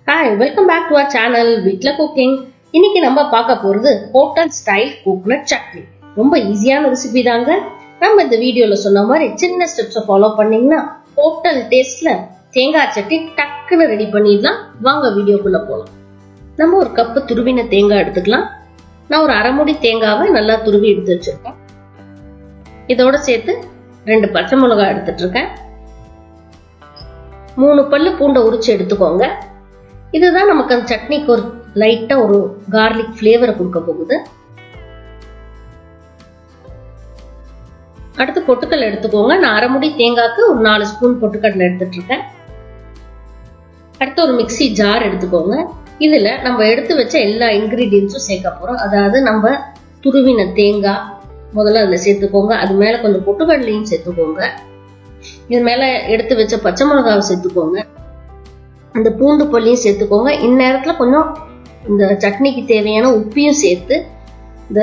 Hi, welcome back to our channel Vitla Cooking. இன்னைக்கு நம்ம பார்க்க போறது ஹோட்டல் ஸ்டைல் கோகனட் சட்னி. ரொம்ப ஈஸியான ரெசிபி தாங்க. நம்ம இந்த வீடியோல சொன்ன மாதிரி சின்ன ஸ்டெப்ஸ் ஃபாலோ பண்ணீங்கன்னா ஹோட்டல் டேஸ்ட்ல தேங்காய் சட்னி டக்குன்னு ரெடி பண்ணிடலாம். வாங்க வீடியோக்குள்ள போலாம். நம்ம ஒரு கப்பு துருவின தேங்காய் எடுத்துக்கலாம். நான் ஒரு அரை மூடி தேங்காவை நல்லா துருவி எடுத்து வச்சிருக்கேன். இதோட சேர்த்து 2 பச்சை மிளகாய் எடுத்துட்டு இருக்கேன். 3 பல்லு பூண்டை உரிச்சு எடுத்துக்கோங்க. இதுதான் நமக்கு அந்த சட்னிக்கு ஒரு லைட்டா ஒரு கார்லிக் ஃபிளேவரை கொடுக்க போகுது. அடுத்து பொட்டுக்கடலை எடுத்துக்கோங்க. நான் அரை முடி தேங்காய்க்கு ஒரு 4 ஸ்பூன் பொட்டுக்கடலை எடுத்துட்டு இருக்கேன். அடுத்து ஒரு மிக்ஸி ஜார் எடுத்துக்கோங்க. இதுல நம்ம எடுத்து வச்ச எல்லா இன்கிரீடியன்ஸும் சேர்க்க போறோம். அதாவது நம்ம துருவின தேங்காய் முதல்ல அதுல சேர்த்துக்கோங்க. அது மேல கொஞ்சம் பொட்டுக்கடலையும் சேர்த்துக்கோங்க. இது மேல எடுத்து வச்ச பச்சை மிளகாவை சேர்த்துக்கோங்க. அந்த பூண்டு பல்லியும் சேர்த்துக்கோங்க. இந்நேரத்துல கொஞ்சம் இந்த சட்னிக்கு தேவையான உப்பையும் சேர்த்து இந்த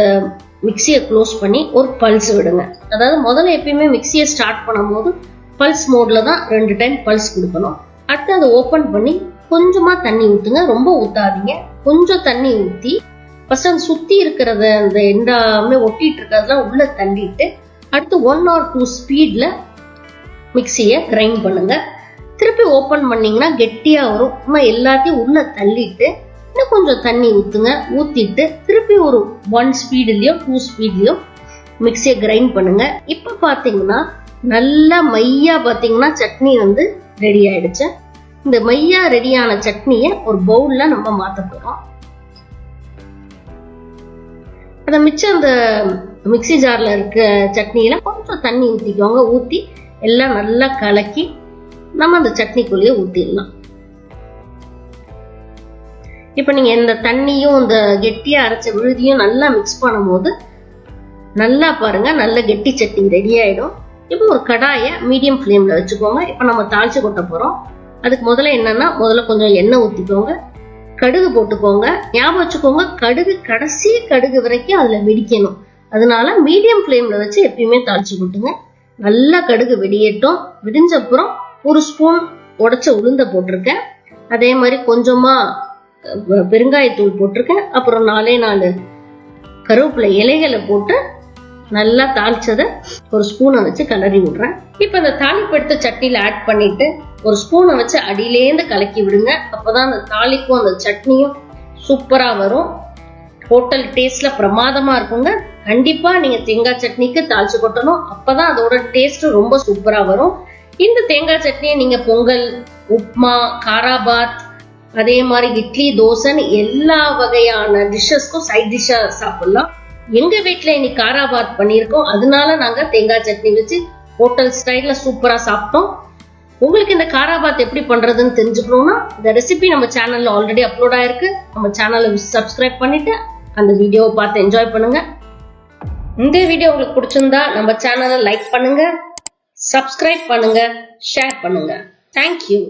மிக்சியை க்ளோஸ் பண்ணி ஒரு பல்ஸ் விடுங்க. அதாவது முதல்ல எப்பயுமே மிக்சியை ஸ்டார்ட் பண்ணும் போது பல்ஸ் மோட்ல தான் 2 டைம் பல்ஸ் கொடுக்கணும். அடுத்து அதை ஓபன் பண்ணி கொஞ்சமா தண்ணி ஊத்துங்க. ரொம்ப ஊத்தாதீங்க, கொஞ்சம் தண்ணி ஊத்தி ஃபர்ஸ்ட் அந்த சுத்தி இருக்கிறத அந்த எல்லாமே ஒட்டிட்டு இருக்கிறதெல்லாம் உள்ள தள்ளிட்டு அடுத்து 1 or 2 ஸ்பீட்ல மிக்சியை கிரைண்ட் பண்ணுங்க. திருப்பி ஓபன் பண்ணீங்கன்னா கெட்டியா வரும். எல்லாத்தையும் உள்ள தள்ளிட்டு இன்னும் கொஞ்சம் தண்ணி ஊத்துங்க. ஊத்திட்டு திருப்பி ஒரு 1 ஸ்பீட்லயோ 2 ஸ்பீட்லயோ மிக்சியை கிரைண்ட் பண்ணுங்க. இப்ப பாத்தீங்கன்னா நல்லா மையா பாத்தீங்கன்னா சட்னி ரெடி ஆயிடுச்சு. இந்த மையா ரெடியான சட்னியை ஒரு பவுல்ல நம்ம மாத்த போறோம். அந்த மிச்சம் அந்த மிக்சி ஜார்ல இருக்க சட்னியில கொஞ்சம் தண்ணி ஊத்திக்கோங்க. ஊத்தி எல்லாம் நல்லா கலக்கி நம்ம அந்த சட்னிக்குள்ளேயே ஊத்திடலாம். இப்ப நீங்க இந்த தண்ணியும் இந்த கெட்டியா அரைச்ச விழுதியும் நல்லா மிக்ஸ் பண்ணும் போது நல்லா பாருங்க, நல்ல கெட்டி சட்னி ரெடி ஆயிடும். இப்போ ஒரு கடாயை மீடியம் ஃப்ளேம்ல வச்சுக்கோங்க. இப்ப நம்ம தாளிச்சு கொட்ட போறோம். அதுக்கு முதல்ல கொஞ்சம் எண்ணெய் ஊத்திக்கோங்க. கடுகு போட்டுக்கோங்க. ஞாபகம் வச்சுக்கோங்க, கடுகு கடைசி கடுகு வரைக்கும் அதுல வெடிக்கணும். அதனால மீடியம் ஃப்ளேம்ல வச்சு எப்பயுமே தாளிச்சு கொட்டுங்க. நல்லா கடுகு வெடியட்டும். வெடிஞ்ச அப்புறம் 1 ஸ்பூன் உடைச்ச உளுந்த போட்டிருக்கேன். அதே மாதிரி கொஞ்சமா பெருங்காயத்தூள் போட்டிருக்கேன். அப்புறம் 4 கருவேப்பிலை இலைகளை போட்டு நல்லா தாளிச்சதை ஒரு ஸ்பூனை வச்சு கிளறி விடுறேன். இப்ப இந்த தாளிப்பு எடுத்த சட்னியில ஆட் பண்ணிட்டு ஒரு ஸ்பூனை வச்சு அடியிலேந்து கலக்கி விடுங்க. அப்பதான் அந்த தாளிப்பும் அந்த சட்னியும் சூப்பரா வரும். ஹோட்டல் டேஸ்ட்ல பிரமாதமா இருக்குங்க. கண்டிப்பா நீங்க தேங்காய் சட்னிக்கு தாளிச்சு கொட்டணும். அப்பதான் அதோட டேஸ்ட் ரொம்ப சூப்பரா வரும். இந்த தேங்காய் சட்னியை நீங்க பொங்கல், உப்மா, காராபாத், அதே மாதிரி இட்லி, தோசைன்னு எல்லா வகையான டிஷ்ஷஸ்க்கும் சைட் டிஷ்ஷா சாப்பிடலாம். எங்க வீட்டுல இன்னைக்கு காராபாத் பண்ணியிருக்கோம். அதனால நாங்க தேங்காய் சட்னி வச்சு ஹோட்டல் ஸ்டைல்ல சூப்பரா சாப்பிட்டோம். உங்களுக்கு இந்த காராபாத் எப்படி பண்றதுன்னு தெரிஞ்சுக்கணும்னா இந்த ரெசிபி நம்ம சேனல்ல ஆல்ரெடி அப்லோட் ஆயிருக்கு. நம்ம சேனலை சப்ஸ்கிரைப் பண்ணிட்டு அந்த வீடியோவை பார்த்து என்ஜாய் பண்ணுங்க. இந்த வீடியோ உங்களுக்கு பிடிச்சிருந்தா நம்ம சேனலை லைக் பண்ணுங்க, சப்ஸ்கிரைப் பண்ணுங்க, ஷேர் பண்ணுங்க. தேங்க்யூ.